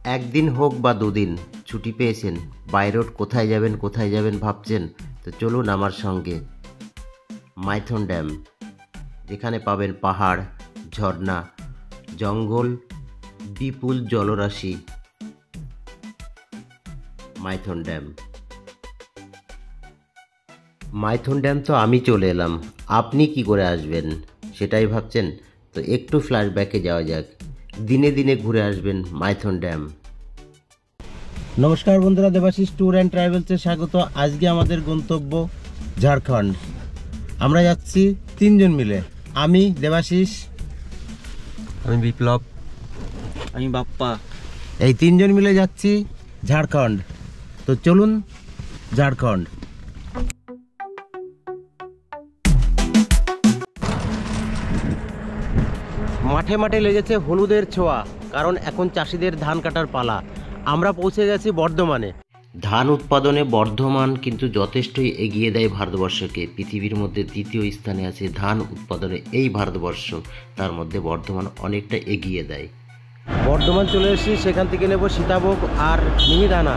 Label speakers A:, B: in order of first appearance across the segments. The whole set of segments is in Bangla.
A: একদিন হোক বা দুদিন ছুটি পেয়েছেন, বাই রোড কোথায় যাবেন ভাবছেন, তো চলুন আমার সঙ্গে মাইথন ড্যাম, যেখানে পাবেন পাহাড়, ঝর্ণা, জঙ্গল, বিপুল জলরাশি। মাইথন ড্যাম তো আমি চলে এলাম, আপনি কি করে আসবেন সেটাই ভাবছেন? তো একটু ফ্ল্যাশব্যাকে যাওয়া যাক। দিনে দিনে ঘুরে আসবেন মাইথন ড্যাম। নমস্কার বন্ধুরা, দেবাশিস ট্যুর অ্যান্ড ট্রাভেলসে স্বাগত। আজকে আমাদের গন্তব্য ঝাড়খণ্ড। আমরা যাচ্ছি তিনজন মিলে, আমি দেবাশিস,
B: আমি বিপ্লব, আমি বাপ্পা।
A: এই তিনজন মিলে যাচ্ছি ঝাড়খণ্ড। তো চলুন ঝাড়খণ্ড। মাঠে মাঠে লেগেছে হলুদের ছোঁয়া, কারণ এখন চাষিদের ধান কাটার পালা। আমরা পৌঁছে গেছি বর্ধমানে। ধান উৎপাদনে বর্ধমান কিন্তু যথেষ্টই এগিয়ে দেয় ভারতবর্ষকে। পৃথিবীর মধ্যে দ্বিতীয় স্থানে আছে ধান উৎপাদনে এই ভারতবর্ষ, তার মধ্যে বর্ধমান অনেকটা এগিয়ে দেয়। বর্ধমান চলে এসেছি, সেখান থেকে নেব সীতাভোগ আর মিহিদানা।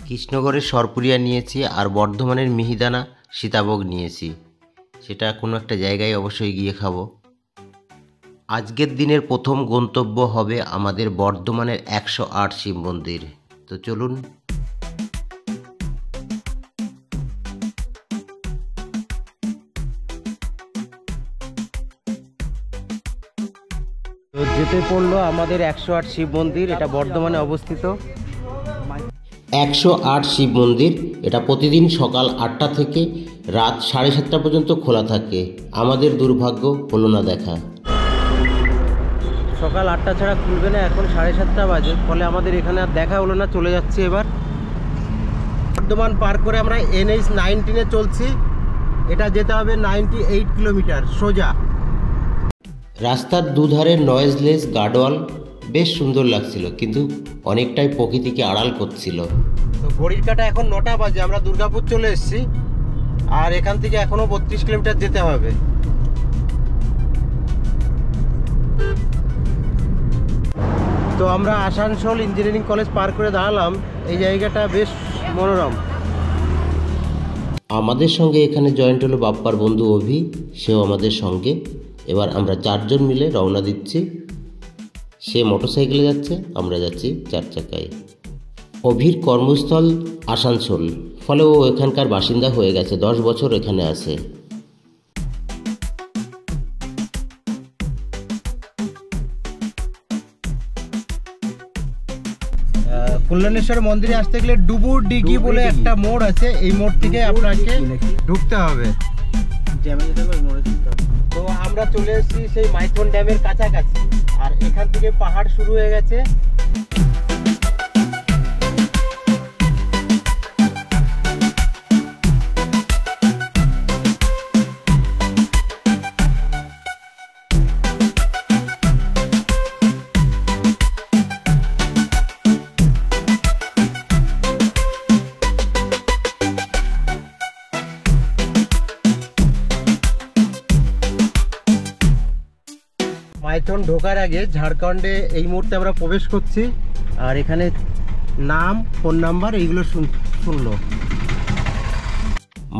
A: কৃষ্ণগড়ের সরপুরিয়া নিয়েছি আর বর্ধমানের মিহিদানা সীতাভোগ নিয়েছি। সেটা কোনো একটা জায়গায় অবশ্যই গিয়ে খাবো। আজকের দিনের প্রথম গন্তব্য হবে আমাদের বর্ধমানের 108 শিব মন্দির। তো চলুন। তো যেতে পড়লো আমাদের 108 শিব মন্দির, এটা বর্ধমানে অবস্থিত। 108 শিব মন্দির, এটা প্রতিদিন সকাল 8টা থেকে রাত 7:30 পর্যন্ত খোলা থাকে। আমাদের দুর্ভাগ্য হলো না দেখা। সকাল 8টা ছাড়া খুলবে না, এখন 7:30 বাজে, ফলে আমাদের এখানে আর দেখা হলো না। চলে যাচ্ছি এবার বর্ধমান পার করে আমরা NH-19 চলছি। এটা যেতে হবে 98 কিলোমিটার সোজা। রাস্তার দুধারে নয়েজলেস গার্ডওয়াল বেশ সুন্দর লাগছিল, কিন্তু অনেকটাই প্রকৃতিকে আড়াল করছিল। তো ঘড়ির কাঁটা এখন 9টা বাজে, আমরা দুর্গাপুর চলে এসেছি, আর এখান থেকে এখনো 32 কিলোমিটার যেতে হবে। তো আমরা আসানসোল ইঞ্জিনিয়ারিং কলেজ পার করে দাঁড়ালাম। এই জায়গাটা বেশ মনোরম। আমাদের সঙ্গে এখানে জয়েন্ট হলো বাপ্পার বন্ধু অভি, সেও আমাদের সঙ্গে। এবার আমরা 4 জন মিলে রওনা দিচ্ছি। সে মোটরসাইকেলে যাচ্ছে, আমরা যাচ্ছি 4 চাকায়। অভির কর্মস্থল আসানসোল, ফলে ও এখানকার বাসিন্দা হয়ে গেছে, 10 বছর এখানে আছে। কল্যাণেশ্বর মন্দিরে আসতে গেলে ডুবুর ডিগি বলে একটা মোড় আছে, এই মোড় থেকে আপনাকে ঢুকতে হবে। তো আমরা চলে এসেছি সেই মাইথন ড্যামের কাছাকাছি, আর এখান থেকে পাহাড় শুরু হয়ে গেছে। মাইথন ঢোকার আগে ঝাড়খণ্ডে এই মুহূর্তে আমরা প্রবেশ করছি, আর এখানে নাম, ফোন নাম্বার এইগুলো শুনলো।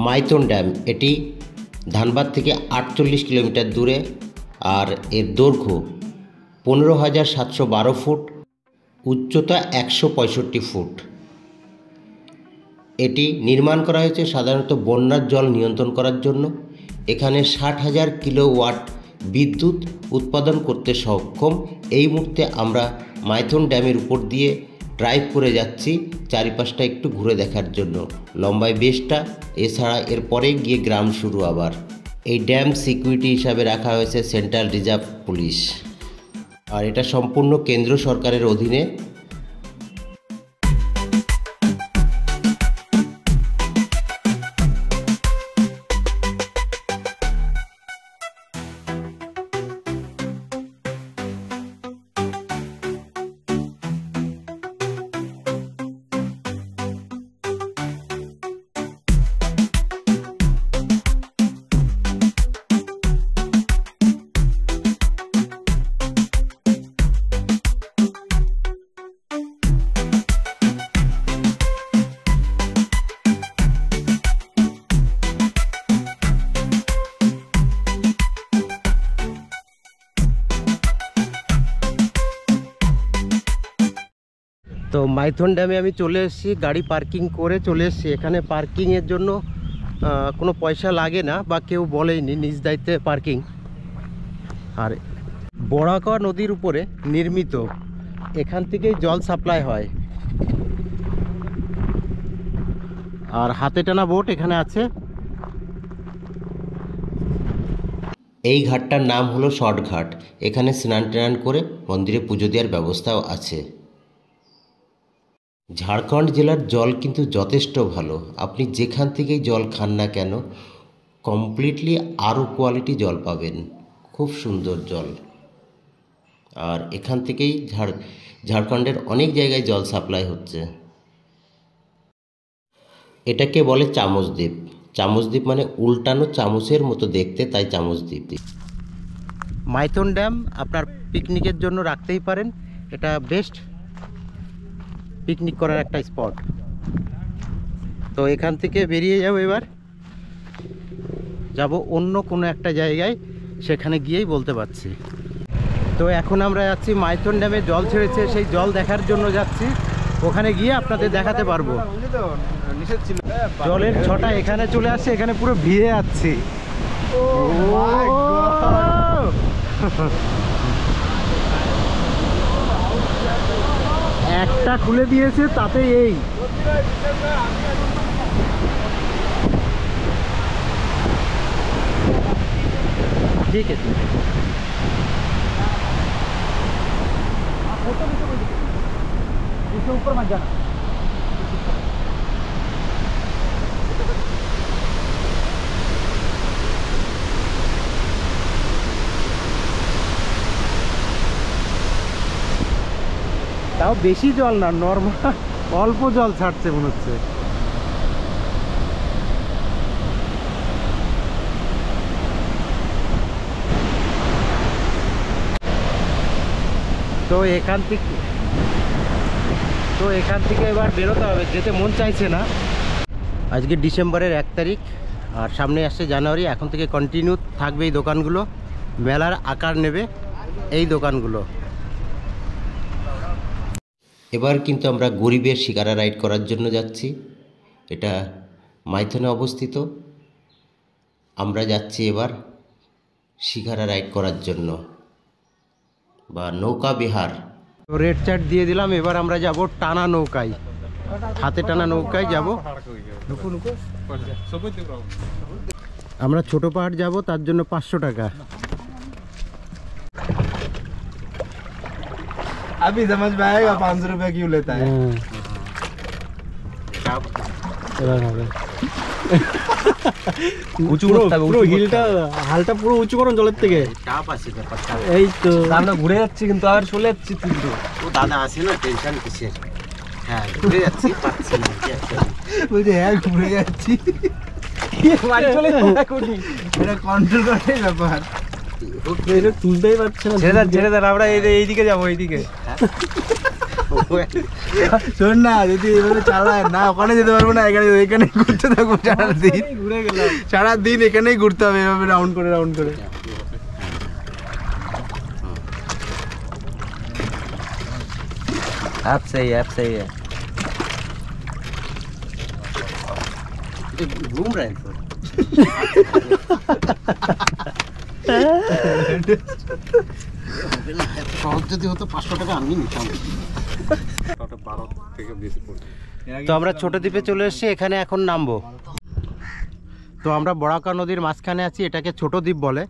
A: মাইথন ড্যাম এটি ধানবাদ থেকে 48 কিলোমিটার দূরে, আর এর দৈর্ঘ্য 15,712 ফুট, উচ্চতা 165 ফুট। এটি নির্মাণ করা হয়েছে সাধারণত বন্যার জল নিয়ন্ত্রণ করার জন্য। এখানে 60,000 কিলোওয়াট বিদ্যুৎ উৎপাদন করতে সক্ষম। এই মুহূর্তে আমরা মাইথন ড্যামের উপর দিয়ে ড্রাইভ করে যাচ্ছি চারিপাশটা একটু ঘুরে দেখার জন্য। লম্বায় বেশটা, এছাড়া এরপরে গিয়ে গ্রাম শুরু আবার। এই ড্যাম সিকিউরিটি হিসাবে রাখা হয়েছে সেন্ট্রাল রিজার্ভ পুলিশ, আর এটা সম্পূর্ণ কেন্দ্র সরকারের অধীনে। তো মাইথন ড্যামে আমি চলে এসেছি, গাড়ি পার্কিং করে চলে এসেছি। এখানে পার্কিংয়ের জন্য কোনো পয়সা লাগে না বা কেউ বলেইনি, নিজ দায়িত্বে পার্কিং। আর বরাকা নদীর উপরে নির্মিত, এখান থেকেই জল সাপ্লাই হয়। আর হাতে টানা বোট এখানে আছে। এই ঘাটটার নাম হলো শর্ট ঘাট। এখানে স্নান টান করে মন্দিরে পুজো দেওয়ার ব্যবস্থাও আছে। ঝাড়খণ্ড জেলার জল কিন্তু যথেষ্ট ভালো। আপনি যেখান থেকেই জল খান না কেন, কমপ্লিটলি আরও কোয়ালিটি জল পাবেন। খুব সুন্দর জল। আর এখান থেকেই ঝাড়খণ্ডের অনেক জায়গায় জল সাপ্লাই হচ্ছে। এটাকে বলে চামচদ্বীপ। চামচদ্বীপ মানে উল্টানো চামচের মতো দেখতে, তাই চামচদ্বীপ। মাইথন ড্যাম আপনার পিকনিকের জন্য রাখতেই পারেন। এটা বেস্ট পিকনিক করার একটা স্পট। তো এখান থেকে বেরিয়ে যাব, এবার যাব অন্য কোনো একটা জায়গায়, সেখানে গিয়েই বলতে পারছি। তো এখন আমরা যাচ্ছি মাইথন ড্যামে, জল ছেড়েছে, সেই জল দেখার জন্য যাচ্ছি। ওখানে গিয়ে আপনাদের দেখাতে পারবো। জলের ছটা এখানে চলে আসছে, এখানে পুরো ভিড়ে যাচ্ছে। একটা খুলে দিয়েছে, তাতে এই ঠিক আছে। ऊपर मत जाना। তাও বেশি জল না, নর্মাল অল্প জল ছাড়ছে মনে হচ্ছে। তো এখান থেকে এবার বেরোতে হবে, যেতে মন চাইছে না। আজকে ডিসেম্বরের 1 তারিখ, আর সামনে আসছে জানুয়ারি। এখন থেকে কন্টিনিউ থাকবে এই দোকানগুলো, মেলার আকার নেবে এই দোকানগুলো। এবার কিন্তু আমরা গরিবের শিকারা রাইড করার জন্য যাচ্ছি। এটা মাইথনে অবস্থিত। আমরা যাচ্ছি এবার শিকারা রাইড করার জন্য, বা নৌকা বিহার। রেড চার্ট দিয়ে দিলাম। এবার আমরা যাব টানা নৌকায়, হাতে টানা নৌকায় যাব। আমরা ছোট পাহাড় যাব, তার জন্য 500 টাকা।
C: अभी समझ में आएगा 500 रुपया क्यों लेता है।
B: উঁচু করতে হবে, পুরো হিলটা হালটা পুরো উঁচু করুন জলের থেকে।
A: চাপ আছে ব্যাপারটা।
B: এই তো আমরা ঘুরে যাচ্ছি, কিন্তু আর চলে যাচ্ছি কিন্তু।
A: ও দাদা আসে না, টেনশন কিসের। হ্যাঁ ঘুরে যাচ্ছি, পাচ্ছি না।
C: বলছে হ্যাঁ ঘুরে যাচ্ছি,
B: বাড়ি চলে যাবো এখনই।
C: এটা কন্ট্রোল করার ব্যাপার।
B: এটা তুলতেই পারছে না। ছেড়ে দেন, আমরা এইদিকে যাবো, এইদিকে।
C: শোন না, যদি এভাবে চালায় না, ওখানে যেতে পারবো না, এখানে ঘুরতে থাকবো সারাদিন।
B: ঘুরে গেলাম,
C: সারাদিন এখানেই ঘুরতে হবে, এভাবে রাউন্ড করে রাউন্ড করে।
B: ऐप सही है।
A: घूम रहे हैं সহজ যদি হতো 500 টাকা আমি নিতাম। তো আমরা ছোট দ্বীপে চলে এসেছি, এখানে এখন নামবো। তো আমরা বরাকা নদীর মাঝখানে আছি, এটাকে ছোট দ্বীপ বলে।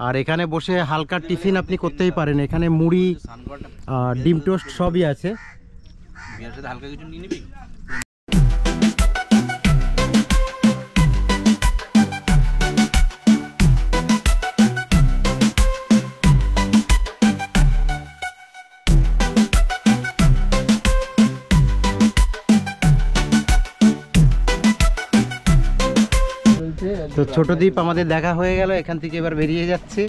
A: আর এখানে বসে হালকা টিফিন আপনি করতেই পারেন। এখানে মুড়ি, ডিম টোস্ট সবই আছে। হালকা কিছু নিয়ে নিবি। তো ছোট দ্বীপ আমাদের দেখা হয়ে গেল, এখান থেকে এবার বেরিয়ে যাচ্ছে।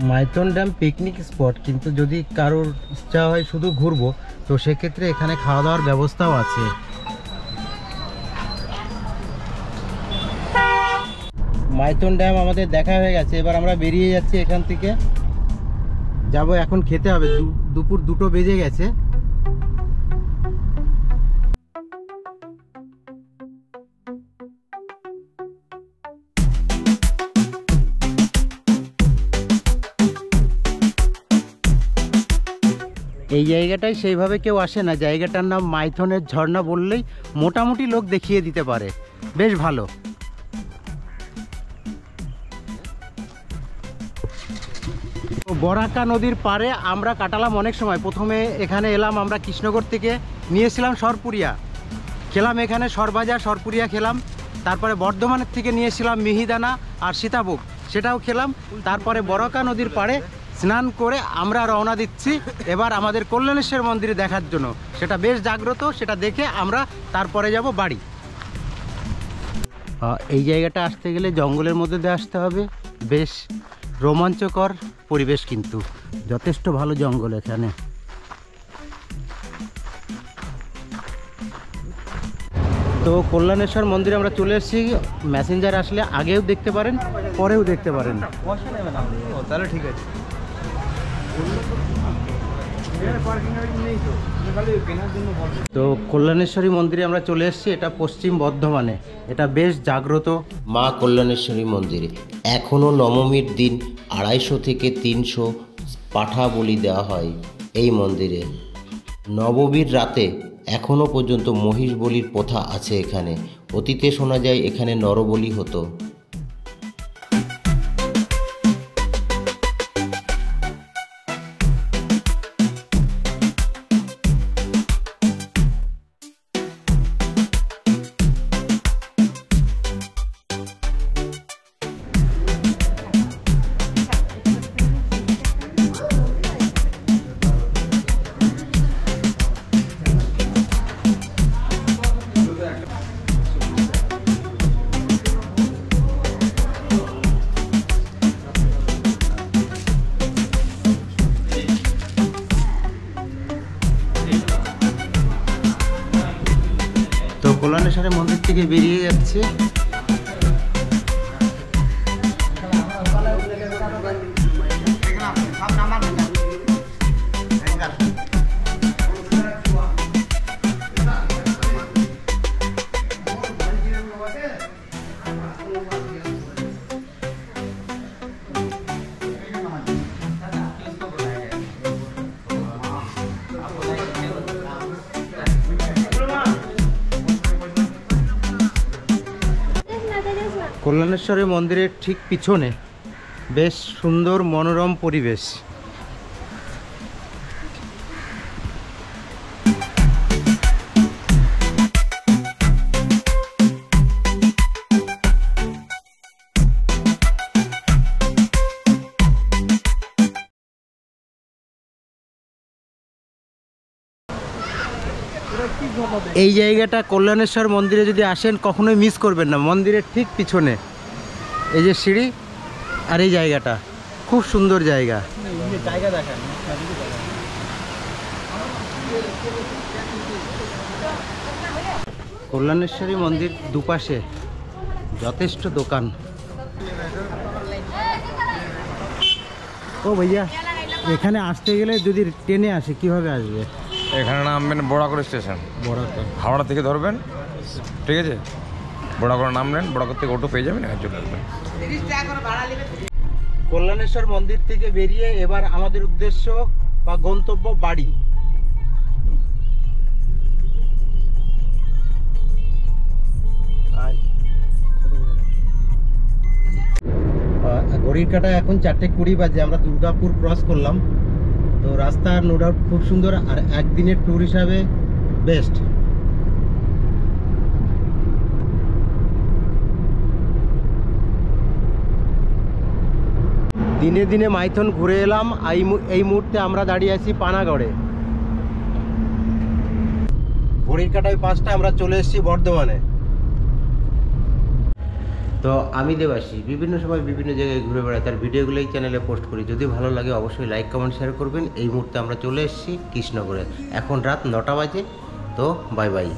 A: মাইথন ড্যাম পিকনিক স্পট, কিন্তু যদি কারোর ইচ্ছা হয় শুধু ঘুরবো, তো সেক্ষেত্রে এখানে খাওয়া দাওয়ার ব্যবস্থাও আছে। মাইথন ড্যাম আমাদের দেখা হয়ে গেছে, এবার আমরা বেরিয়ে যাচ্ছি এখান থেকে। যাব, এখন খেতে হবে, দুপুর 2টো বেজে গেছে। এই জায়গাটায় সেইভাবে কেউ আসে না, জায়গাটার নাম মাইথনের ঝর্ণা বললেই মোটামুটি লোক দেখিয়ে দিতে পারে, বেশ ভালো। বরাকা নদীর পাড়ে আমরা কাটালাম অনেক সময়। প্রথমে এখানে এলাম আমরা কৃষ্ণনগর থেকে, নিয়েছিলাম সরপুরিয়া, খেলাম এখানে সরবাজার সরপুরিয়া খেলাম। তারপরে বর্ধমানের থেকে নিয়েছিলাম মিহিদানা আর সীতাভোগ, সেটাও খেলাম। তারপরে বরাকা নদীর পাড়ে স্নান করে আমরা রওনা দিচ্ছি এবার আমাদের কল্যাণেশ্বর মন্দিরে দেখার জন্য। সেটা বেশ জাগ্রত, সেটা দেখে আমরা তারপরে যাব বাড়ি। এই জায়গাটা আসতে গেলে জঙ্গলের মধ্যে দিয়ে আসতে হবে, বেশ রোমাঞ্চকর পরিবেশ, কিন্তু যথেষ্ট ভালো জঙ্গল এখানে। তো কল্যাণেশ্বর মন্দিরে আমরা চলে এসেছি। মেসেঞ্জার আসলে আগেও দেখতে পারেন, পরেও দেখতে পারেন।
B: তাহলে ঠিক আছে।
A: তো কল্যাণেশ্বরী মন্দিরে আমরা চলে এসেছি, এটা পশ্চিম বর্ধমানে, এটা বেশ জাগ্রত
D: মা কল্যাণেশ্বরী মন্দিরে এখনও নবমীর দিন 250 থেকে 300 পাঠা বলি দেওয়া হয় এই মন্দিরে। নবমীর রাতে এখনও পর্যন্ত মহিষ বলির প্রথা আছে এখানে। অতীতে শোনা যায় এখানে নরবলি হতো।
A: কল্যাণেশ্বরের মন্দির থেকে বেরিয়ে যাচ্ছে। কল্যাণেশ্বরের মন্দিরের ঠিক পিছনে বেশ সুন্দর মনোরম পরিবেশ। এই জায়গাটা কল্যাণেশ্বর মন্দিরে যদি আসেন কখনোই মিস করবেন না। মন্দিরের ঠিক পিছনে এই যে সিঁড়ি আর এই জায়গাটা খুব সুন্দর জায়গা। কল্যাণেশ্বরী মন্দির দুপাশে যথেষ্ট দোকান। ও ভাইয়া, এখানে আসতে গেলে যদি ট্রেনে আসে কিভাবে আসবে?
E: এখানে নামবেন বড়াকর স্টেশন,
A: বড়াকর
E: হাওড়া থেকে ধরবেন, ঠিক আছে? বড়াকর নামলেন, বড়াকর থেকে অটো পেয়ে যাবেন, এখানে চলে আসবেন।
A: কল্যাণেশ্বর মন্দির থেকে বেরিয়ে এবার আমাদের উদ্দেশ্য বা গন্তব্য বাড়ি। ঘড়ির কাঁটা এখন 4:20 বাজে। আমরা দুর্গাপুর ক্রস করলাম। তো রাস্তা নো ডাউট খুব সুন্দর, আর একদিনের ট্যুর হিসাবে বেস্ট। দিনে দিনে মাইথন ঘুরে এলাম। এই মুহূর্তে আমরা দাঁড়িয়ে আছি পানাগড়ে। ঘড়ির কাঁটায় 5টা, আমরা চলে এসেছি বর্ধমানে। তো আমি দেবাশী বিভিন্ন সময় বিভিন্ন জায়গায় ঘুরে বেড়াই, তার ভিডিওগুলো এই চ্যানেলে পোস্ট করি। যদি ভালো লাগে অবশ্যই লাইক কমেন্ট শেয়ার করবেন। এই মুহূর্তে আমরা চলে এসেছি কৃষ্ণনগরে। এখন রাত 9টা বাজে। তো বাই বাই।